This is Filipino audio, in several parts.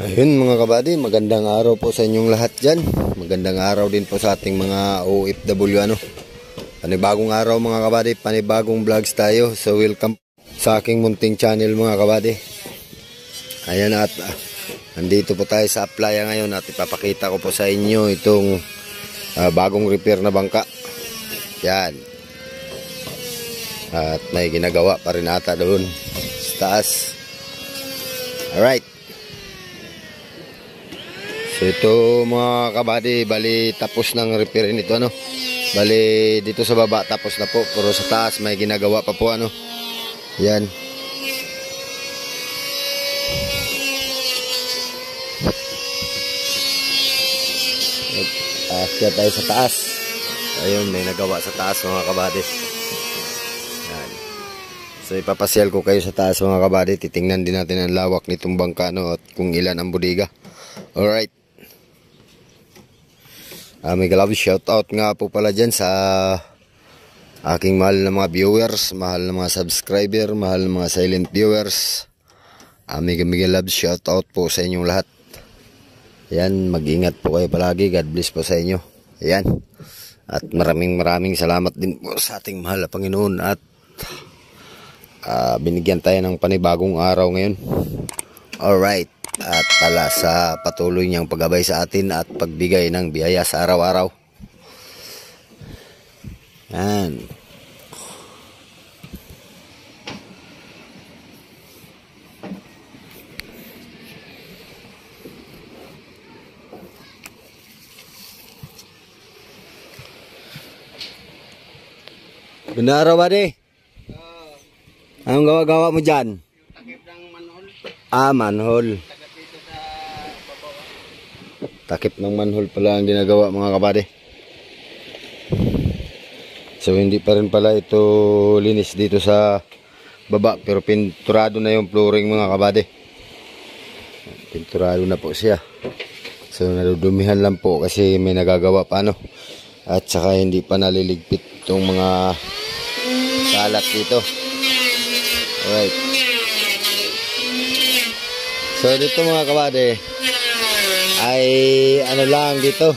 Ayun mga kabady, magandang araw po sa inyong lahat dyan. Magandang araw din po sa ating mga OFW Panibagong araw mga kabady, panibagong vlogs tayo. So welcome sa aking munting channel mga kabady. Ayan at nandito po tayo sa Aplaya ngayon at ipapakita ko po sa inyo itong bagong repair na bangka. Yan. At may ginagawa pa rin ata doon sa taas. Alright. So ito mga kabady, bali tapos ng repair nito Bali dito sa baba tapos na po, pero sa taas may ginagawa pa po Yan. Kaya tayo sa taas. Ayun, may nagawa sa taas mga kabady. Yan. So ipapasyal ko kayo sa taas mga kabady. Titingnan din natin ang lawak nitong bangka at kung ilan ang bodega. Alright. May love shout out nga po pala dyan sa aking mahal na mga viewers, mahal na mga subscriber, mahal na mga silent viewers. May love shout out po sa inyong lahat. Yan, mag-ingat po kayo palagi. God bless po sa inyo. Yan. At maraming salamat din po sa ating mahal na Panginoon at binigyan tayo ng panibagong araw ngayon. Alright. At pala sa patuloy niyang paggabay sa atin at pagbigay ng biyaya sa araw-araw. Yan. Ganda araw ba di? Anong gawa-gawa mo dyan? Takip ng manhole. Manhole. Takip ng manhole pala ang ginagawa mga kabady. So hindi pa rin pala ito linis dito sa baba, pero pinturado na yung flooring mga kabady. Pinturado na po siya. So nadudumihan lang po kasi may nagagawa pa at saka hindi pa naliligpit itong mga salat dito. Alright. So dito mga kabady ay lang dito,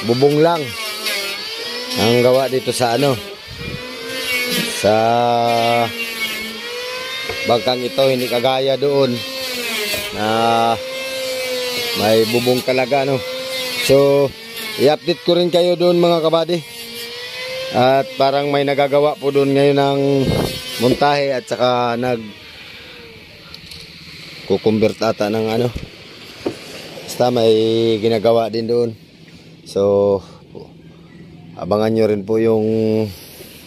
bubong lang ang gawa dito sa sa bangkang ito. Hindi kagaya doon na may bubong talaga So i-update ko rin kayo doon mga kabady, at parang may nagagawa po doon ngayon ng montahe at saka kukumbert ata ng basta may ginagawa din doon. So abangan nyo rin po yung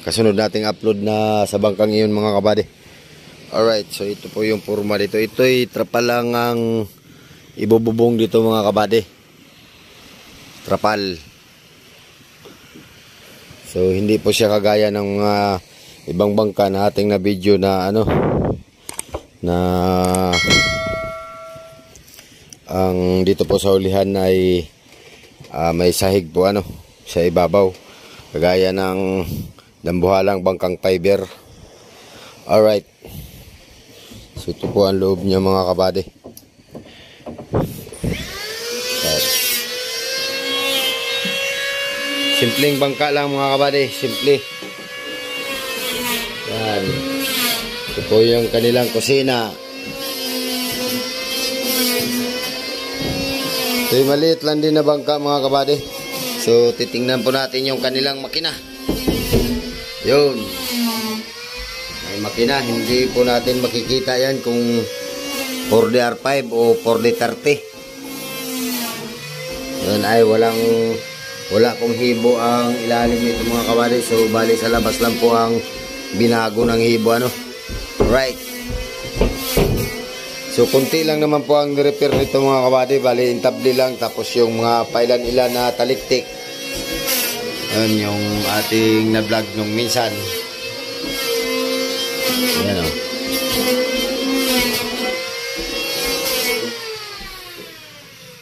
kasunod nating upload na sa bangkang iyon mga kabady. Alright, so ito po yung forma dito. Ito'y trapal lang ang ibububong dito mga kabady. Trapal. So hindi po siya kagaya ng ibang bangka na ating na video na na ang dito po sa ulihan ay may sahig po sa ibabaw, kagaya ng dambuhalang bangkang fiber. Alright, so ito po ang loob niya mga kabady. Simpleng bangka lang mga kabady, simple. Yan. Ito po yung kanilang kusina. So maliit lang din na bangka mga kabady. So titingnan po natin yung kanilang makina. Yun. May makina, hindi po natin makikita yan kung 4DR5 o 4D30. Yun ay wala pong hibo ang ilalim nito mga kabady. So bali sa labas lang po ang binago ng hibo Right. So kunti lang naman po ang repair nito mga kabady. Bali intabli lang, tapos yung mga pailan-ilan na taliktik. Yun yung ating na-vlog nung minsan. Ayan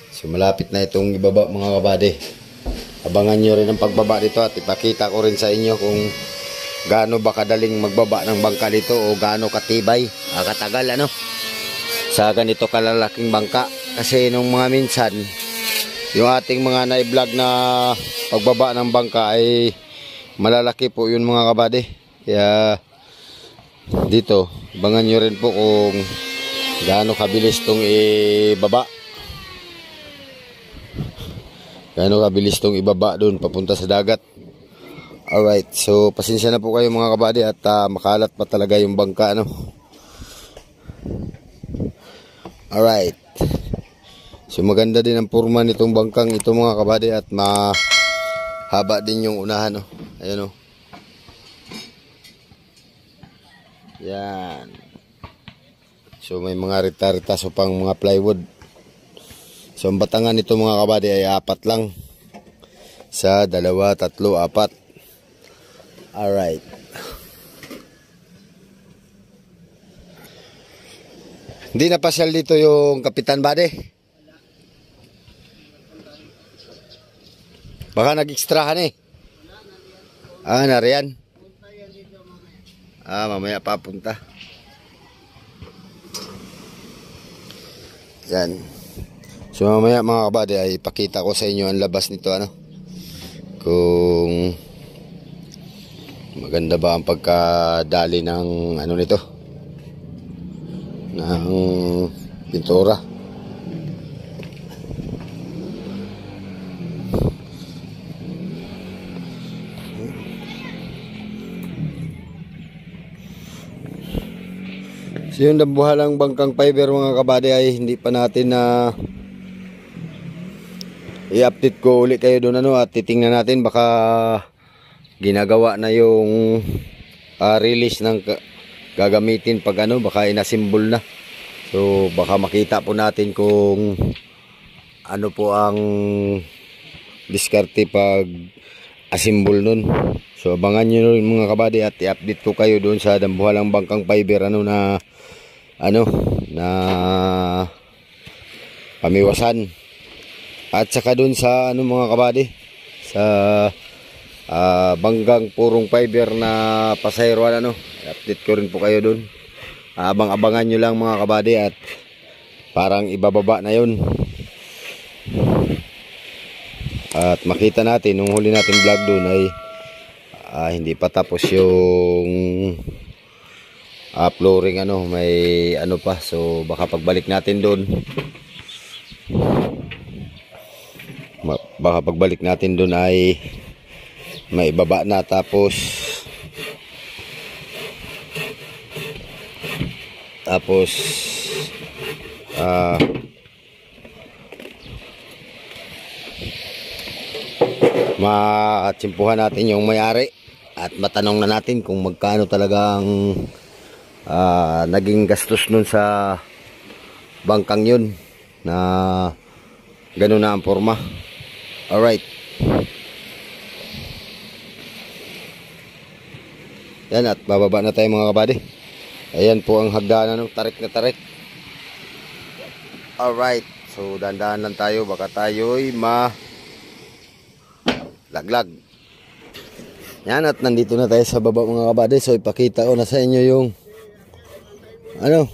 So malapit na itong ibaba mga kabady. Abangan nyo rin ang pagbaba dito at ipakita ko rin sa inyo kung gaano ba kadaling magbaba ng bangka dito o gaano katibay, katagal sa ganito kalalaking bangka. Kasi nung mga minsan, yung ating mga na-vlog na pagbaba ng bangka ay malalaki po yun mga kabady. Kaya dito, abangan nyo rin po kung gaano kabilis tong ibaba. Gaano kabilis tong ibaba doon papunta sa dagat. Alright, so pasensya na po kayo mga kabady at makalat pa talaga yung bangka, ano. Alright. So maganda din ang porma nitong bangkang ito mga kabady at mahaba din yung unahan, oh. Ayan, oh. Yan. So may mga rita-ritaso pang mga plywood. So ang batangan nito mga kabady ay 4 lang. Sa 2, 3, 4. Alright. Hindi na pasyal dito yung Kapitan Bade. Baka nag-extrahan eh. Nariyan. Mamaya papunta. Yan. So mamaya mga kabady ay ipakita ko sa inyo ang labas nito, ano. Kung maganda ba ang pagkadali ng ano nito, ng pintura. So yung dambuhalang bangkang fiber mga kabady ay hindi pa natin na i-update ko ulit kayo doon, ano, at titingnan natin baka ginagawa na yung release ng gagamitin pag ano, baka inasimbol na. So baka makita po natin kung ano po ang diskarte pag asimbol nun. So abangan nyo nun mga kabady at i-update ko kayo doon sa dambuhalang bangkang fiber, ano, na pamiwasan. At saka dun sa ano mga kabady, sa banggang purong fiber na pasayroan, ano, update ko rin po kayo dun. Abang-abangan nyo lang mga kabady at parang ibababa na yun. At makita natin nung huli natin vlog dun ay hindi pa tapos yung flooring, ano, may ano pa. So baka pagbalik natin dun, ay may baba na, tapos matsimpuhan natin yung may-ari at matanong na natin kung magkano talaga ang naging gastos nun sa bangkang yun na gano'n na ang forma. Alright. Yan, at bababa na tayo mga kabady. Ayan po ang hagdanan ng tarik na tarik. Alright. So dandahan lang tayo, baka tayo'y laglag. Yan, at nandito na tayo sa baba mga kabady. So ipakita ko na sa inyo yung ano,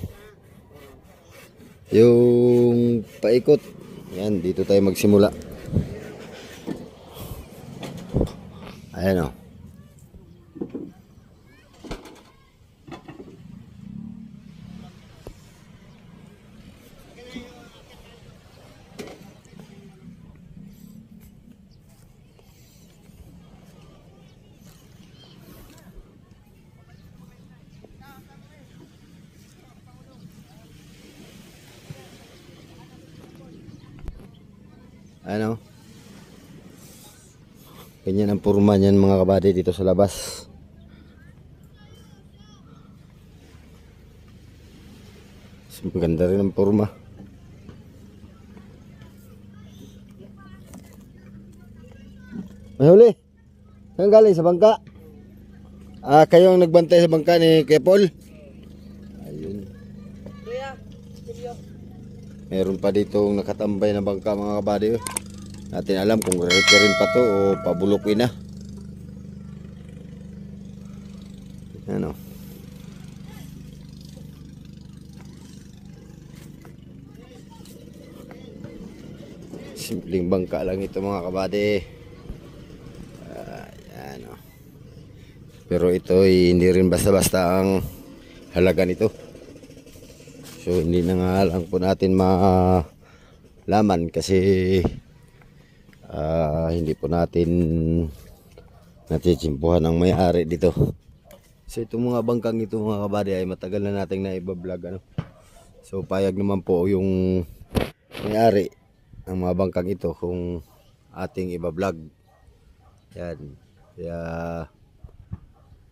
yung paikot. Yan, dito tayo magsimula. Ayan, o. Ano? Ganyan ang purma niyan mga kabady dito sa labas. Maganda rin ang purma. May huli. Saan galing? Sa bangka? Kayo ang nagbantay sa bangka ni Kuya Paul? Ayun. Meron pa dito nakatambay na bangka mga kabady. Natin alam kung repairin pa to o pabulukin na. Ano? Simpleng bangka lang ito mga kabady. Ayan, oh. Pero ito hindi rin basta-basta ang halaga nito. So hindi na nga lang po natin malaman kasi hindi po natin natitsimpuhan ang may-ari dito. So itong mga bangkang ito mga kabady ay matagal na nating naibablog ano. So payag naman po yung may-ari ng mga bangkang ito kung ating ibablog. Yan. Kaya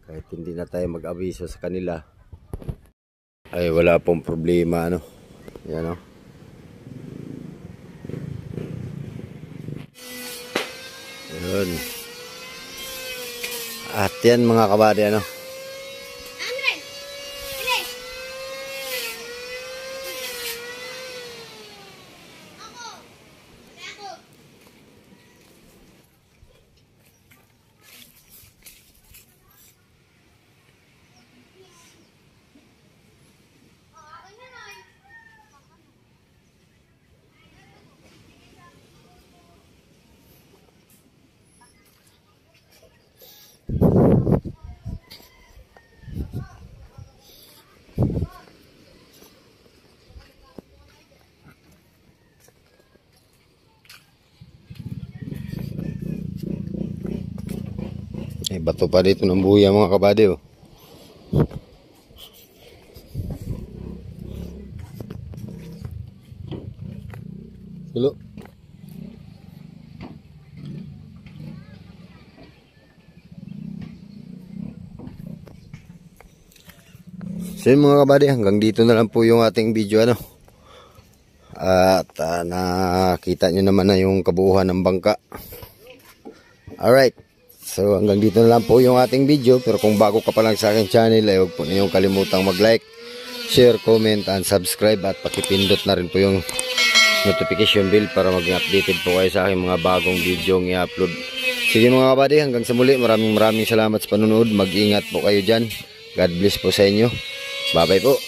kahit hindi na tayo mag-abiso sa kanila ay wala pong problema ano. Yan o. Yun. At yan mga kabady ano. Bato pa dito ng buya mga kabady oh. Hello. So yun mga kabady, hanggang dito na lang po yung ating video ano. At nakita nyo naman na yung kabuuan ng bangka. Alright. So hanggang dito na lang po yung ating video. Pero kung bago ka pa lang sa aking channel ay huwag po ninyong kalimutang mag-like, share, comment, and subscribe. At pakipindot na rin po yung notification bell para mag-updated po kayo sa aking mga bagong video ng i-upload. Sige mga kabady, hanggang sa muli. Maraming salamat sa panunood. Mag-ingat po kayo dyan. God bless po sa inyo. Bye bye po.